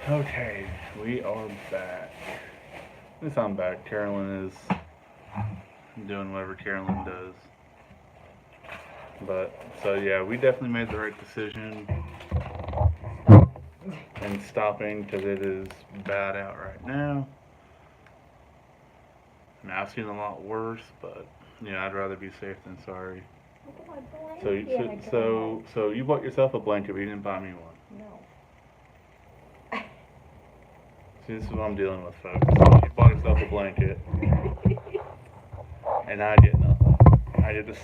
Okay, we are back. At least I'm back. Carolyn is doing whatever Carolyn does. But, so yeah, we definitely made the right decision in stopping because it is bad out right now. I mean, I've seen a lot worse, but, I'd rather be safe than sorry. So you bought yourself a blanket, but you didn't buy me one. No. See, this is what I'm dealing with, folks. She bought herself a blanket, and I get nothing. I get this.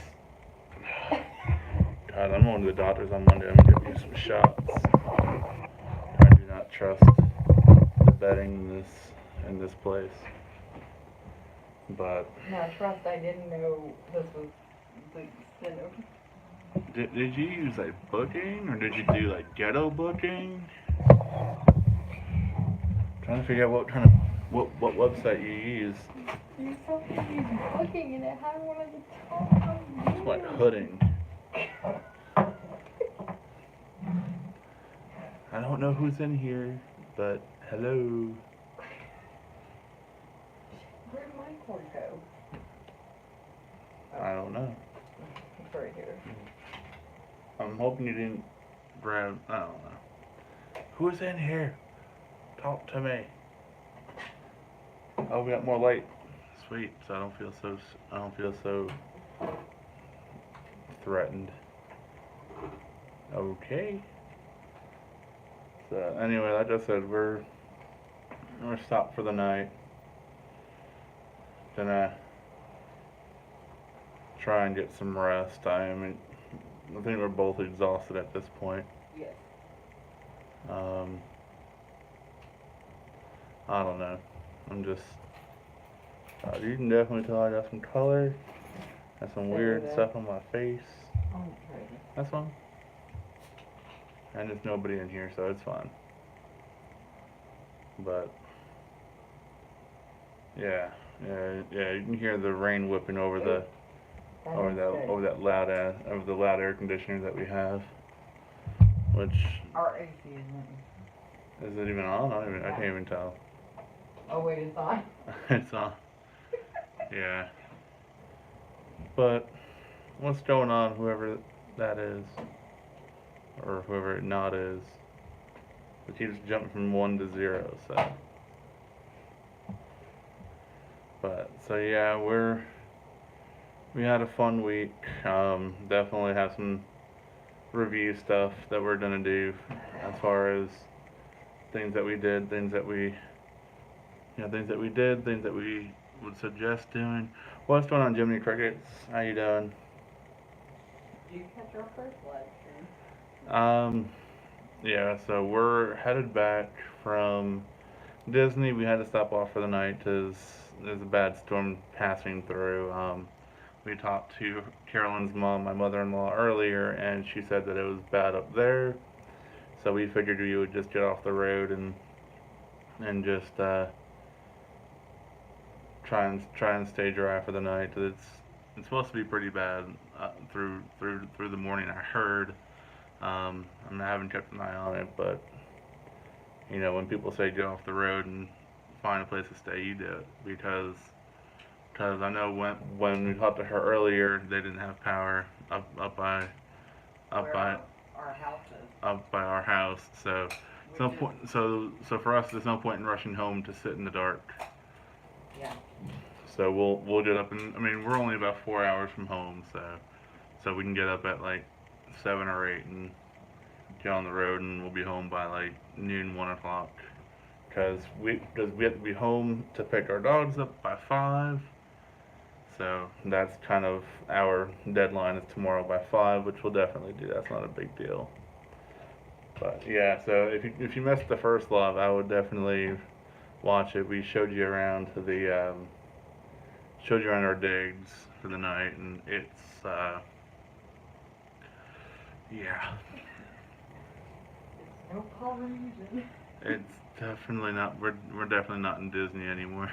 God, I'm going to the doctors on Monday. I'm gonna get me some shots. I do not trust the bedding in this place. But Now, trust, I didn't know this was the extent of. did you use like booking or did you do like ghetto booking? Trying to figure out what website you used. You saw me looking and it had one of the top It's like hooding. I don't know who's in here, but hello. Where'd my cord go? I don't know. It's right here. I'm hoping you didn't grab. I don't know. Who's in here? Talk to me. Oh, we got more light. Sweet. So I don't feel so. I don't feel so threatened. Okay. So anyway, like I said, we're stopped for the night. Gonna try and get some rest. I think we're both exhausted at this point. Yes. Um, I don't know. I'm just. You can definitely tell I got some color. Got some weird stuff on my face. Okay. That's fine. And there's nobody in here, so it's fine. But yeah. You can hear the rain whipping over the loud air conditioner that we have. Which Our AC isn't. is it even on? I can't even tell. Oh wait, it's on. It's on. Yeah. But what's going on, whoever that is, or whoever it not is? It keeps jumping from 1 to 0. So. But so yeah, we had a fun week. Definitely have some review stuff that we're gonna do as far as things that we did, things that we did, things that we would suggest doing. What's going on, Jiminy Crickets? How you doing? Did you catch our first live stream? Yeah. So we're headed back from Disney. We had to stop off for the night because there's a bad storm passing through. We talked to Carolyn's mom, my mother-in-law, earlier, and she said that it was bad up there. So we figured we would just get off the road and just try and stay dry for the night. It's supposed to be pretty bad through the morning. I heard. I haven't kept an eye on it, but when people say get off the road and find a place to stay, you do it because I know when we talked to her earlier, they didn't have power up by our house is. up by our house. So no point. So for us, there's no point in rushing home to sit in the dark. Yeah. So we'll get up and we're only about 4 hours from home, so we can get up at like 7 or 8 and get on the road, and we'll be home by like noon, 1 o'clock. Because we have to be home to pick our dogs up by 5. So that's kind of our deadline is tomorrow by 5, which we'll definitely do. That's not a big deal. But yeah, so if you missed the first live, I would definitely watch it. We showed you around our digs for the night, and it's yeah. It's no Polynesian. It's definitely not. We're definitely not in Disney anymore.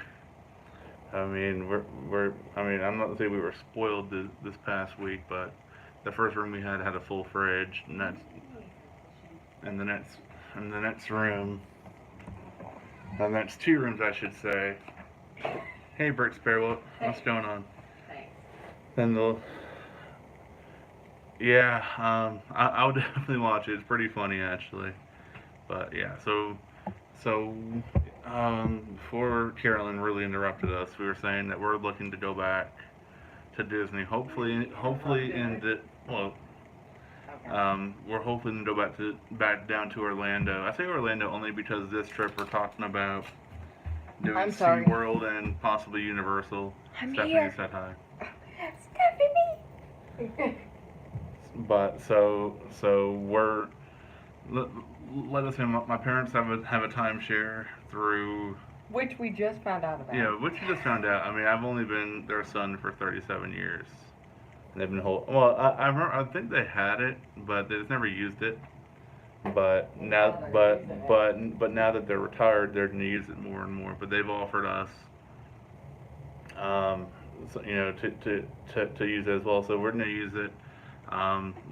I'm not to say we were spoiled this past week, but the first room we had a full fridge, and the next in the next room, the next two rooms, I should say. Hey, Bert Sparrow, what's going on? Thanks. Then the yeah, I would definitely watch it. It's pretty funny actually. But yeah, so before Carolyn really interrupted us, we were saying that we're looking to go back to Disney. Hopefully in the well, Okay. we're hoping to go back down to Orlando. I say Orlando only because this trip we're talking about doing I'm sorry. SeaWorld and possibly Universal. I'm Stephanie here. said hi. Stephanie! But we're let us know. My parents have a timeshare through. Which we just found out about. Yeah, which you just found out. I mean, I've only been their son for 37 years. And they've been well. I remember. I think they had it, but they just never used it. But now, but now that they're retired, they're gonna use it more and more. But they've offered us, so, to use it as well. So we're gonna use it.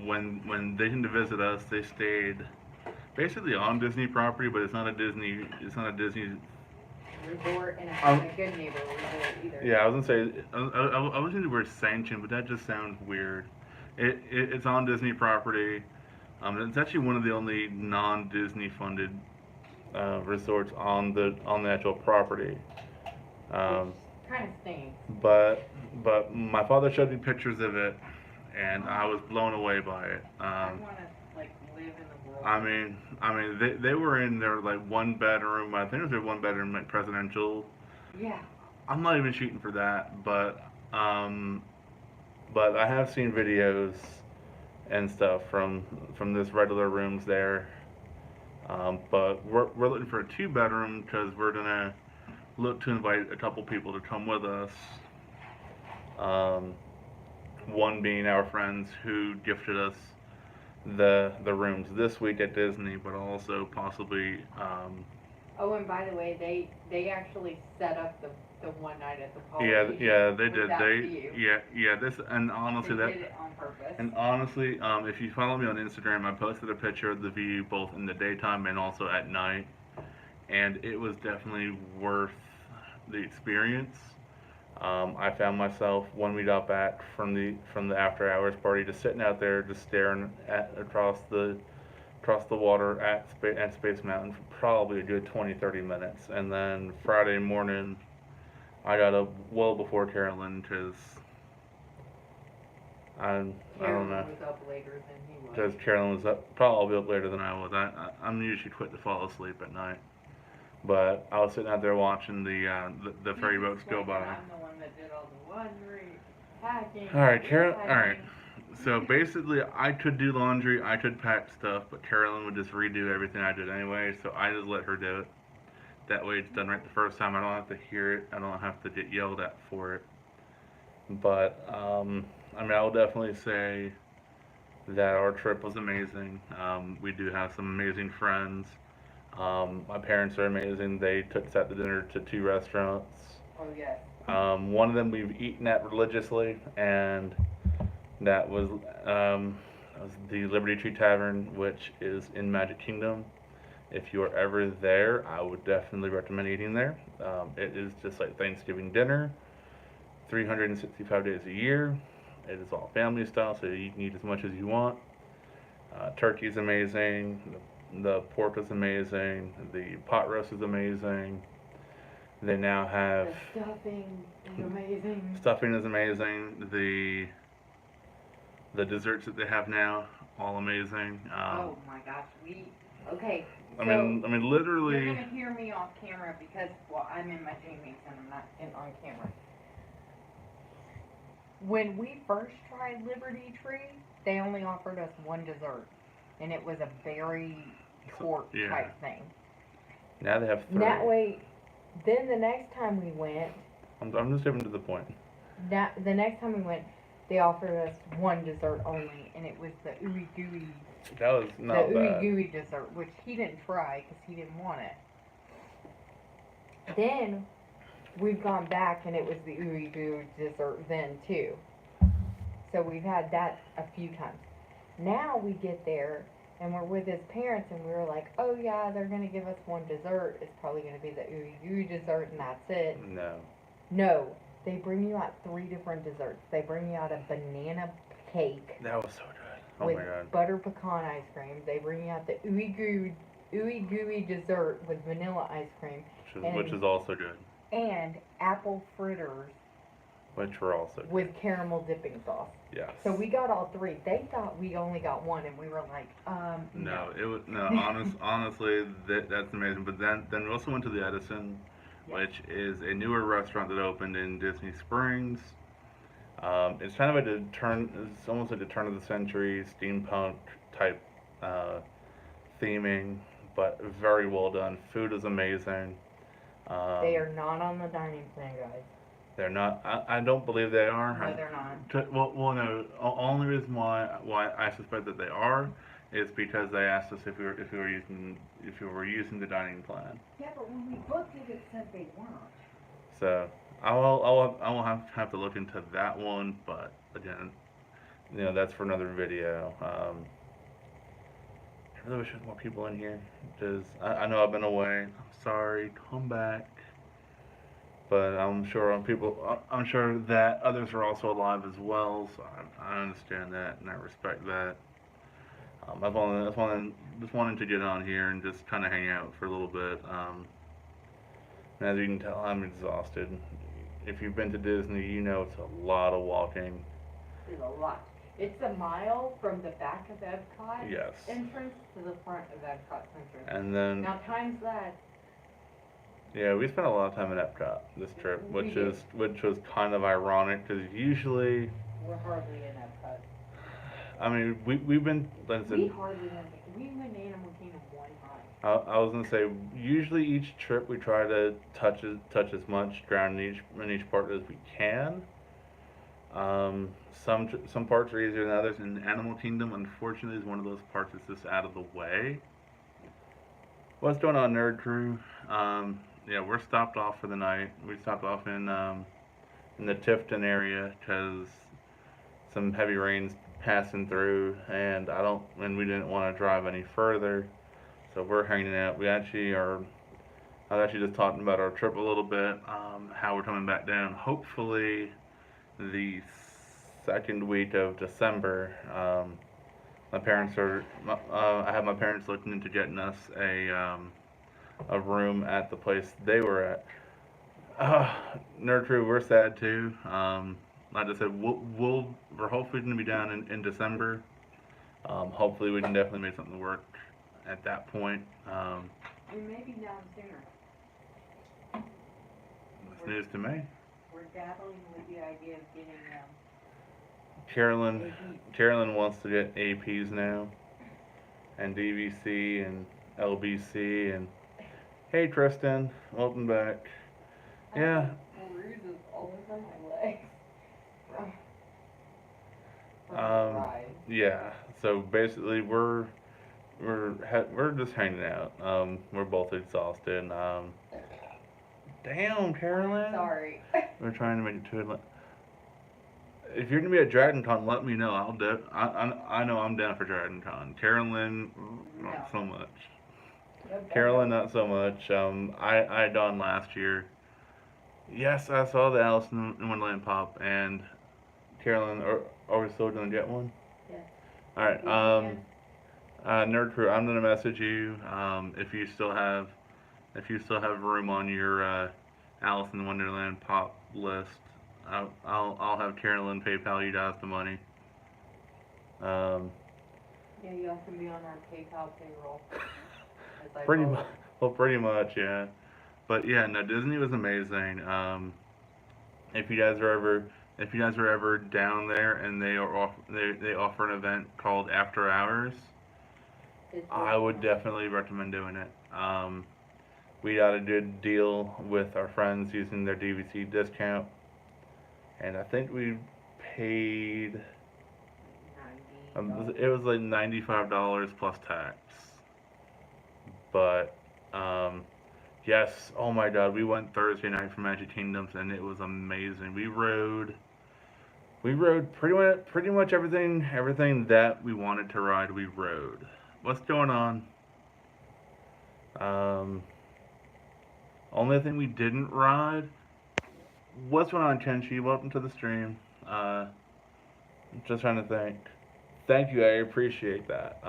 When they came to visit us, they stayed basically on Disney property, but it's not a Disney. It's not a Disney. Resort, and it's not a good neighbor resort either. Yeah, I was gonna say I was gonna word sanctioned, but that just sounds weird. It's on Disney property. It's actually one of the only non-Disney funded resorts on the actual property. Kind of stinks. But my father showed me pictures of it, and I was blown away by it. I want to like live in the world. I mean, they were in their like one bedroom. I think it was their one bedroom like presidential. Yeah. I'm not even shooting for that, but I have seen videos and stuff from this regular rooms there. But we're looking for a 2-bedroom because we're gonna look to invite a couple people to come with us. One being our friends who gifted us the rooms this week at Disney, but also possibly. Oh, and by the way, they actually set up the one night at the Polynesian. Yeah, they did. without you. Yeah. This and honestly They that. did it on purpose. And honestly, if you follow me on Instagram, I posted a picture of the view both in the daytime and also at night, and it was definitely worth the experience. I found myself when we got back from the after hours party, just sitting out there, just staring across the water at Space Mountain for probably a good 20-30 minutes, and then Friday morning, I got up well before Carolyn because I don't know. Carolyn was up later than he was. Because Carolyn was up, probably up later than I was. I'm usually quick to fall asleep at night. But I was sitting out there watching the ferry boats go by. I'm the one that did all the laundry, packing. Alright, alright. So basically, I could do laundry, I could pack stuff, but Carolyn would just redo everything I did anyway, so I just let her do it. That way it's done right the first time. I don't have to hear it. I don't have to get yelled at for it. But, I mean, I will definitely say that our trip was amazing. We do have some amazing friends. My parents are amazing. They took us out to dinner to 2 restaurants. Oh, yes. One of them we've eaten at religiously, and that was the Liberty Tree Tavern, which is in Magic Kingdom. If you are ever there, I would definitely recommend eating there. It is just like Thanksgiving dinner, 365 days a year. It is all family style, so you can eat as much as you want. Turkey is amazing. The pork is amazing. The pot roast is amazing. They now have The stuffing is amazing. stuffing is amazing. The desserts that they have now, all amazing. Oh my gosh, okay. I mean, literally. You're gonna hear me off camera because, well, I'm in my Jamie's and I'm not on camera. When we first tried Liberty Tree, they only offered us one dessert, and it was a berry tort Yeah. type thing. Now they have 3. That way, then the next time we went, I'm just getting to the point. the next time we went, they offered us one dessert only, and it was the ooey gooey, That was the not ooey bad. gooey dessert, which he didn't try because he didn't want it. Then we've gone back, and it was the ooey gooey dessert then too. So we've had that a few times. Now we get there, and we're with his parents, and we were like, oh yeah, they're gonna give us one dessert. It's probably gonna be the ooey gooey dessert, and that's it. No. No, they bring you out 3 different desserts. They bring you out a banana cake That was so good. Oh with my god. butter pecan ice cream. They bring you out the ooey gooey dessert with vanilla ice cream Which is also good. and apple fritters Which were also good. with caramel dipping sauce. Yes. So we got all 3. They thought we only got 1, and we were like, No, it was no. Honestly, that's amazing. But then we also went to the Edison, which is a newer restaurant that opened in Disney Springs. It's kind of It's almost like a turn of the century steampunk type theming, but very well done. Food is amazing. They are not on the dining plan, guys. They're not. I don't believe they are. No, they're not. Well, no. Only reason why I suspect that they are is because they asked us if we were using the dining plan. Yeah, but when we booked it said they weren't. So I will have to look into that one. But again, that's for another video. I really wish there was more people in here because I know I've been away. I'm sorry. Come back. But I'm sure that others are also alive as well, so I understand that and I respect that. Just wanted to get on here and just kind of hang out for a little bit. And as you can tell, I'm exhausted. If you've been to Disney, you know it's a lot of walking. It's a lot. It's a mile from the back of Epcot Yes. entrance to the front of Epcot entrance. And then, Now times that. yeah, we spent a lot of time at Epcot this trip, We which did. was kind of ironic because usually, We're hardly in Epcot. I mean, we've been, like I said, We hardly went. We went to Animal Kingdom one time. I was gonna say usually each trip we try to touch as much ground in each part as we can. Some parts are easier than others, and Animal Kingdom, unfortunately, is one of those parts that's just out of the way. What's going on, Nerd Crew? Yeah, we're stopped off for the night. We stopped off in the Tifton area because some heavy rains passing through, and we didn't want to drive any further, so we're hanging out. I was actually just talking about our trip a little bit, how we're coming back down. Hopefully, the second week of December. I have my parents looking into getting us a room at the place they were at. Nerd Crew, we're sad too. Like I said, we're hopefully going to be down in December. Hopefully we can definitely make something work at that point. We may be down sooner. It's news to me. We're dabbling with the idea of getting Carolyn wants to get APs now, and DVC and LBC, and hey Tristan, welcome back. Yeah. Bruises all over my legs. Yeah. So basically, we're just hanging out. We're both exhausted. Damn, Carolyn. Sorry. We're trying to make it to it. If you're gonna be at DragonCon, let me know. I know I'm down for DragonCon. Carolyn, not so much. Carolyn, not so much. I done last year. Yes, I saw the Alice in Wonderland pop, and Carolyn, are we still gonna get one? Yeah. All right. Nerd Crew, I'm gonna message you. If you still have room on your Alice in Wonderland pop list, I'll have Carolyn PayPal you guys the money. Yeah, you have to be on our PayPal payroll. Pretty much, yeah. But yeah, no, Disney was amazing. If you guys are ever down there and they offer an event called After Hours, I would definitely recommend doing it. We got a good deal with our friends using their DVC discount, and I think we paid. It was like $95 plus tax. But yes, oh my God, we went Thursday night for Magic Kingdoms, and it was amazing. We rode pretty much everything that we wanted to ride. We rode. what's going on? Only thing we didn't ride. What's going on, Chenchi? Welcome to the stream. Just trying to think. Thank you, I appreciate that.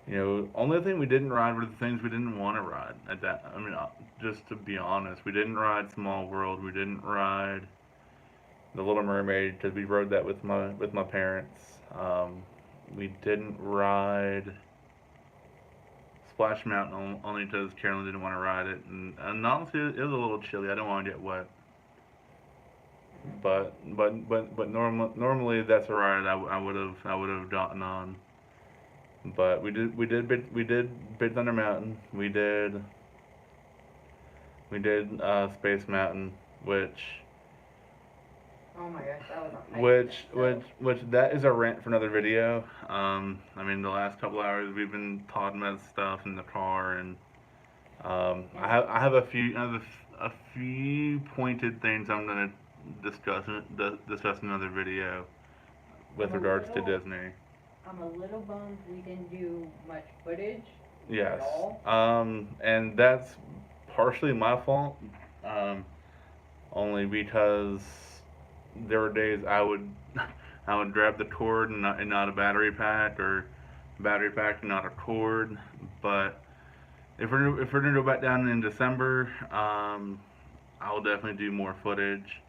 Only thing we didn't ride were the things we didn't want to ride. At that, I mean, just to be honest, we didn't ride Small World. We didn't ride The Little Mermaid because we rode that with my parents. We didn't ride Splash Mountain only because Carolyn didn't want to ride it, and honestly, it was a little chilly. I don't want to get wet. But normally that's a ride I would have gotten on. But we did Big Thunder Mountain. We did Space Mountain, which Oh my gosh, that was a hike. which that is a rant for another video. I mean, the last couple hours we've been talking about stuff in the car, and I have a few pointed things I'm gonna discuss in another video with regards to Disney. I'm a little bummed we didn't do much footage. Yes. At all. And that's partially my fault. Only because there were days I would grab the cord and not a battery pack, or battery pack and not a cord. But if we're gonna go back down in December, I'll definitely do more footage.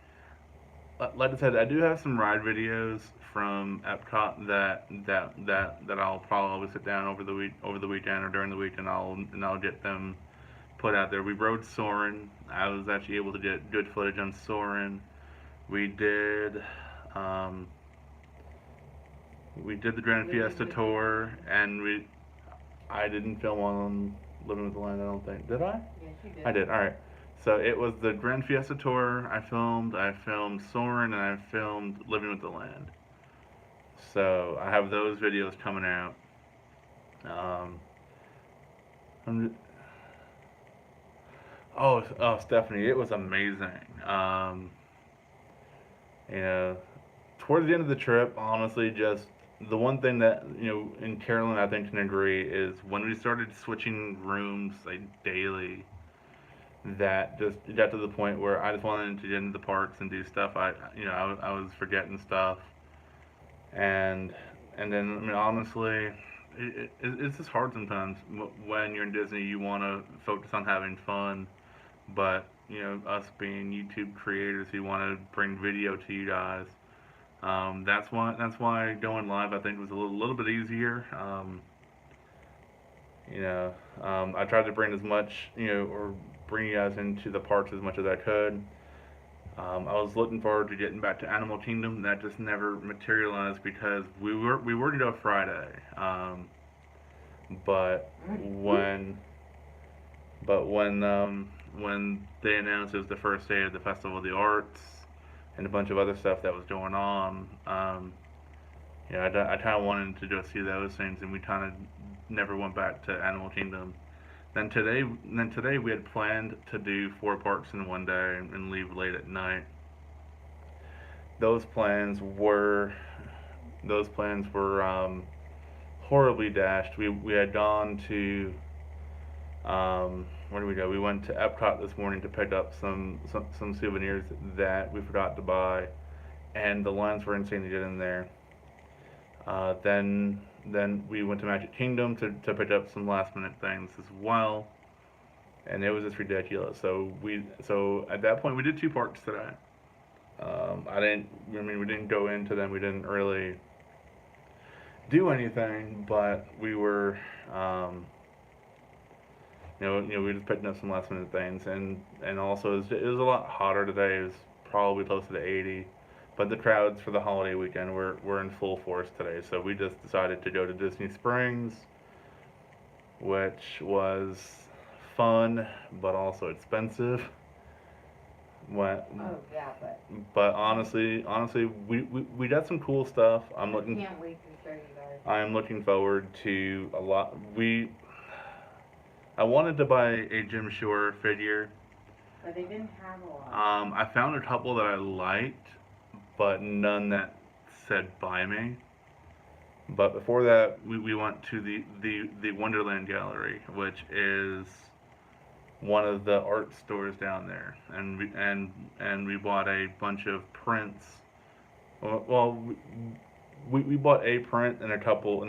Like I said, I do have some ride videos from Epcot that I'll probably sit down over the weekend or during the week, and I'll get them put out there. We rode Soarin'. I was actually able to get good footage on Soarin'. We did the Grand Fiesta tour, and I didn't film on Living with the Land, I don't think. Did I? Yes, you did. I did. All right. So it was the Grand Fiesta tour. I filmed Soarin', and I filmed Living with the Land. So I have those videos coming out. Stephanie, it was amazing. Towards the end of the trip, honestly, just the one thing that, and Carolyn I think can agree, is when we started switching rooms like daily, that just got to the point where I just wanted to get into the parks and do stuff. I was forgetting stuff, and then, I mean, honestly, it's just hard sometimes when you're in Disney. You want to focus on having fun, but us being YouTube creators, we want to bring video to you guys. That's why going live, I think, was a little bit easier. I tried to bring as much, or bring you guys into the parks as much as I could. I was looking forward to getting back to Animal Kingdom. That just never materialized because we were to go Friday. But when they announced it was the first day of the Festival of the Arts and a bunch of other stuff that was going on, I kind of wanted to go see those things, and we kind of never went back to Animal Kingdom. Then today we had planned to do 4 parks in one day and leave late at night. Those plans were horribly dashed. We had gone to where did we go? We went to Epcot this morning to pick up some souvenirs that we forgot to buy, and the lines were insane to get in there. Then we went to Magic Kingdom to pick up some last minute things as well, and it was just ridiculous. So at that point we did 2 parks today. We didn't go into them. We didn't really do anything, but we were, we were just picking up some last minute things, and also it was a lot hotter today. It was probably closer to 80. But the crowds for the holiday weekend were in full force today, so we just decided to go to Disney Springs, which was fun, but also expensive. Oh yeah, But honestly, we got some cool stuff. I can't wait to show you guys. I'm looking forward to a lot. I wanted to buy a Jim Shore figure. But they didn't have a lot. I found a couple that I liked, but none that said buy me. But before that, we went to the Wonderland Gallery, which is one of the art stores down there, and we bought a bunch of prints. We bought a print and a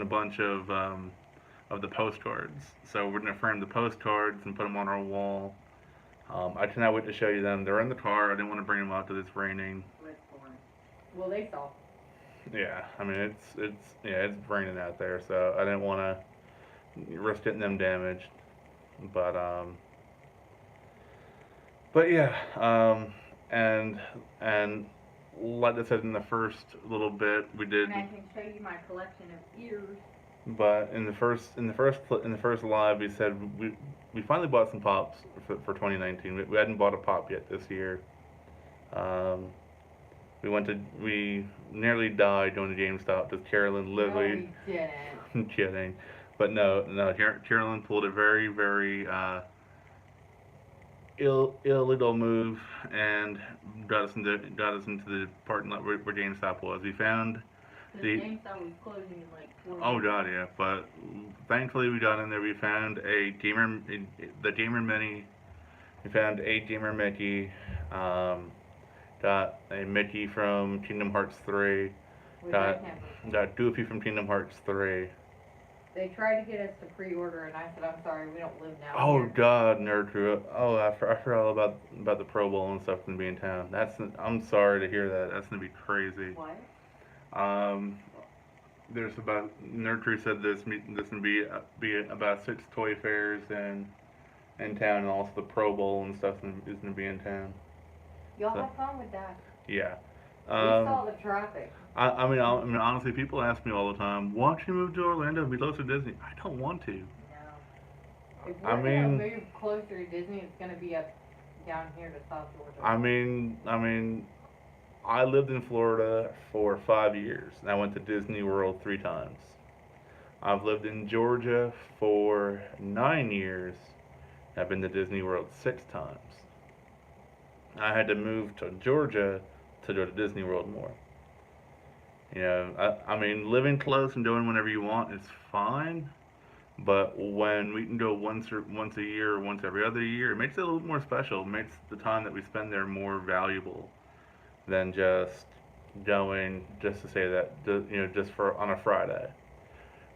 bunch of the postcards. So we're gonna frame the postcards and put them on our wall. I cannot wait to show you them. They're in the car. I didn't want to bring them out because it's raining. What's for it? Well, they saw. Yeah, I mean it's raining out there, so I didn't want to risk getting them damaged. But yeah, and like I said in the first little bit, we did. And I can show you my collection of ears. But in the first live, we said we finally bought some pops for 2019. We hadn't bought a pop yet this year. Um, we nearly died going to GameStop because Carolyn literally. No, we didn't. I'm kidding, but no. Carolyn pulled a very illegal move and got us into the parking lot where GameStop was. We found The the. GameStop was closing in like 4 Oh months. god, yeah. But thankfully we got in there. We found the gamer mini. We found a gamer Mickey. Got a Mickey from Kingdom Hearts 3. We Got might have. got Goofy from Kingdom Hearts 3. They tried to get us to pre-order, and I said, "I'm sorry, we don't live now." Oh here." god, Nerd Crew. Oh, I forgot all about the Pro Bowl and stuff gonna be in town. I'm sorry to hear that. That's gonna be crazy. What? There's about Nerd Crew said this gonna be about 6 toy fairs in town, and also the Pro Bowl and stuff is gonna be in town. Y'all So- have fun with that. Yeah. We saw the traffic. I mean, honestly, people ask me all the time, "Why don't you move to Orlando and be close to Disney?" I don't want to. No. If I we're mean- gonna move closer to Disney, it's gonna be up down here to South Georgia. I mean, I lived in Florida for 5 years, and I went to Disney World 3 times. I've lived in Georgia for 9 years. I've been to Disney World 6 times. I had to move to Georgia to go to Disney World more. You know, I mean, living close and doing whenever you want is fine, but when we can go once a year or once every other year, it makes it a little more special. It makes the time that we spend there more valuable than just going just to say that, just for on a Friday.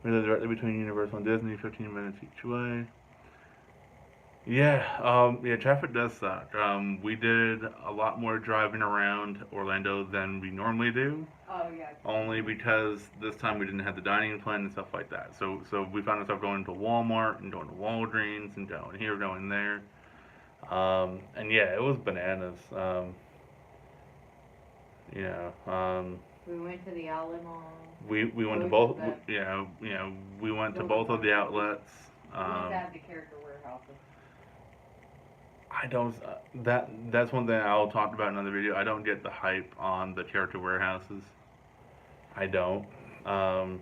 We live directly between Universal and Disney, 15 minutes each way. Yeah, traffic does suck. We did a lot more driving around Orlando than we normally do, Oh yeah. only because this time we didn't have the dining plan and stuff like that. So we found ourselves going to Walmart and going to Walgreens and going here, going there. And yeah, it was bananas. We went to the outlet mall. We went to Both both. of them. We went to both of the outlets. We went to have the character warehouses. I don't. That's one thing I'll talk about in another video. I don't get the hype on the character warehouses. I don't. But I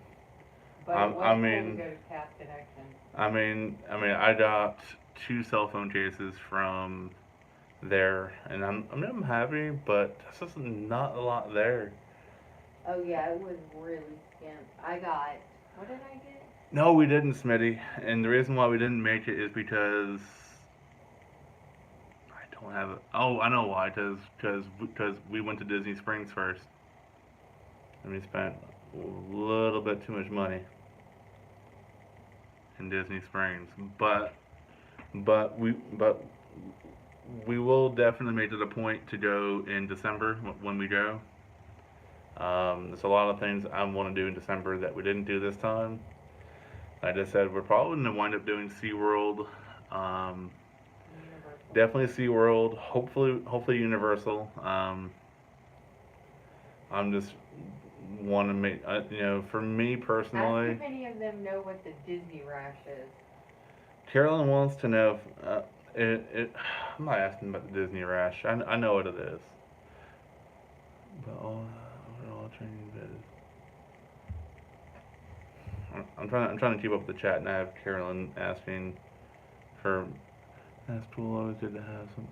it was cool mean- to go to Cast Connection. I got 2 cell phone cases from there, and I'm happy, but there's just not a lot there. Oh yeah, it was really skimp. What did I get? No, we didn't, Smitty. And the reason why we didn't make it is because I don't have it. Oh, I know why. Because we went to Disney Springs first, and we spent a little bit too much money in Disney Springs. But we will definitely make it a point to go in December when we go. There's a lot of things I want to do in December that we didn't do this time. Like I said, we're probably going to wind up doing SeaWorld. Universal. Definitely SeaWorld. Hopefully Universal. I'm just want to make, for me Ask personally, if any of them know what the Disney rash is. Carolyn wants to know if, I'm not asking about the Disney rash. I know what it is. But all training bits. I'm trying to keep up with the chat, and I have Carolyn asking for. That's cool. Always good to have some.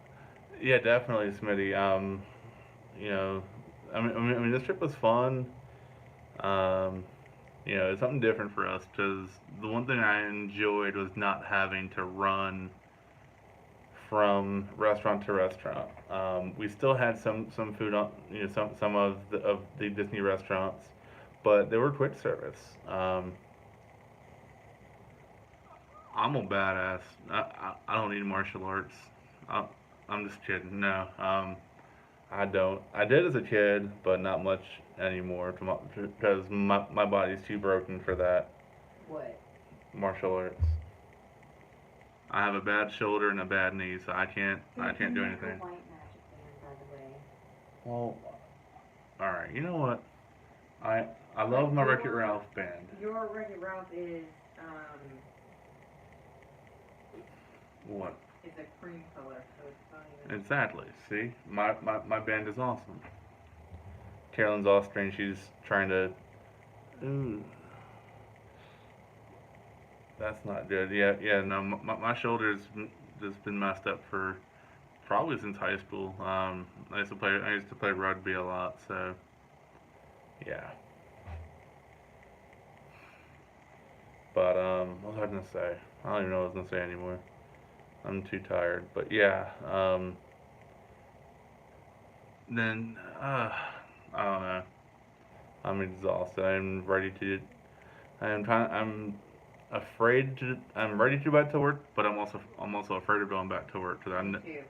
Yeah, definitely, Smitty. I mean, this trip was fun. it's something different for us because the one thing I enjoyed was not having to run from restaurant to restaurant. We still had some food on, some of the Disney restaurants, but they were quick service. I'm a badass. I don't need martial arts. I, I'm just kidding. No, I don't. I did as a kid, but not much anymore because my body's too broken for that What? martial arts. I have a bad shoulder and a bad knee, so I can't do anything. White magic band, by the way. Well, all right. You know what? I I love my Wreck-It Ralph band. Your Wreck-It Ralph What? is a cream color, so it's not even. Exactly. See, my band is awesome. Carolyn's Austrian. She's trying to. Ooh, that's not good. Yeah, yeah. No, my shoulder's just been messed up for probably since high school. I used to play rugby a lot, so yeah. But what was I gonna say? I don't even know what I was gonna say anymore. I'm too tired. But yeah. Then I don't know. I'm exhausted. I'm ready to. I'm trying. I'm afraid to. I'm ready to go back to work, but I'm also afraid of going back to work Me too.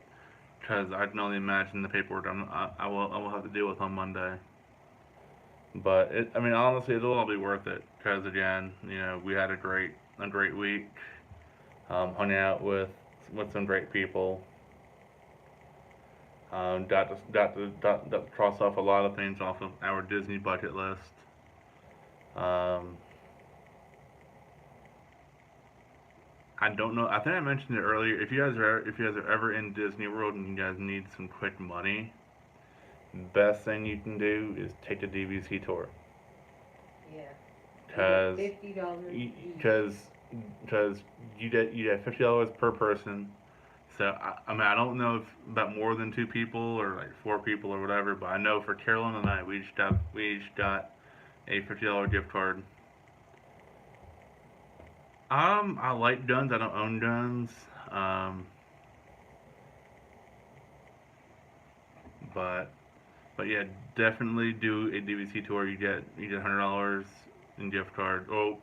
because I can only imagine the paperwork I will have to deal with on Monday. But I mean, honestly, it'll all be worth it because again, we had a great week. Hung out with some great people. Got to cross off a lot of things off of our Disney bucket list. Um, I don't know. I think I mentioned it earlier. If you guys are ever in Disney World and you guys need some quick money, best thing you can do is take the DVC tour. Yeah. Cause, $50 each. cause, cause you get $50 per person. So I mean I don't know if about more than two people or like four people or whatever, but I know for Carolyn and I we each got a $50 gift card. I like guns. I don't own guns. Um, but but yeah, definitely do a DVC tour. You get $100 in gift card. Oh,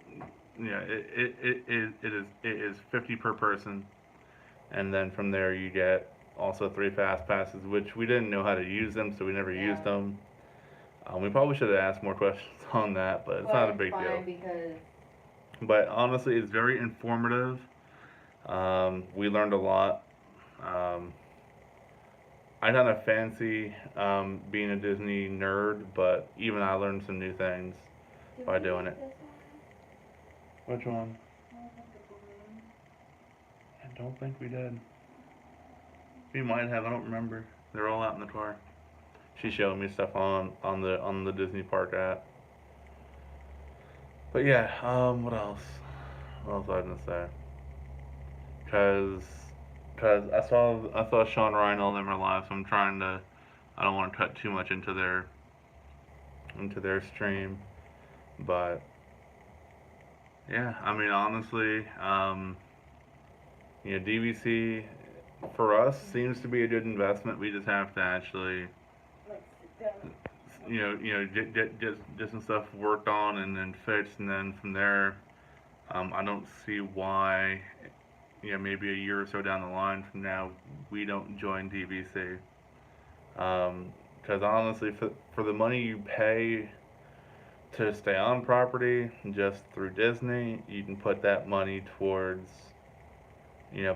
yeah, it is 50 per person, and then from there you get also 3 fast passes, which we didn't know how to use them, so we never used Yeah. them. We probably should have asked more questions on that, but it's not a big Fine deal. because But honestly, it's very informative. We learned a lot. Um, I kind of fancy being a Disney nerd, but even I learned some new things by doing it. Which one? I don't think we did. We might have. I don't remember. They're all out in the car. She showed me stuff on the Disney Park app. But yeah. What else? What else was I gonna say? Cause, cause I saw Sean Ryan all them are live, so I'm trying to. I don't want to cut too much into their stream, but yeah. I mean, honestly, DVC for us seems to be a good investment. We just have to actually, get some stuff worked on and then fixed, and then from there, I don't see why, maybe a year or so down the line from now, we don't join DVC. Because honestly, for the money you pay to stay on property just through Disney, you can put that money towards,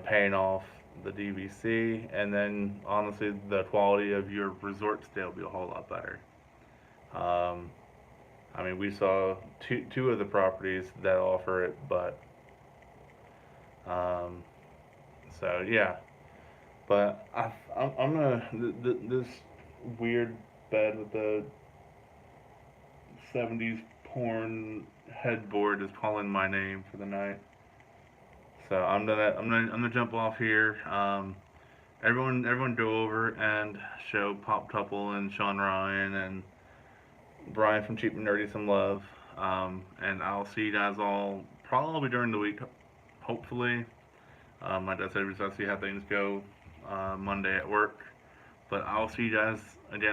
paying off the DVC, and then honestly, the quality of your resort stay will be a whole lot better. Um, I mean, we saw two of the properties that offer it, but um, so yeah. But I'm gonna this weird bed with the '70s porn headboard is calling my name for the night. So I'm gonna jump off here. Everyone go over and show Pop Couple and Sean Ryan and Brian from Cheap and Nerdy some love. And I'll see you guys all probably during the week, hopefully. My dad said we just have to see how things go Monday at work. But I'll see you guys again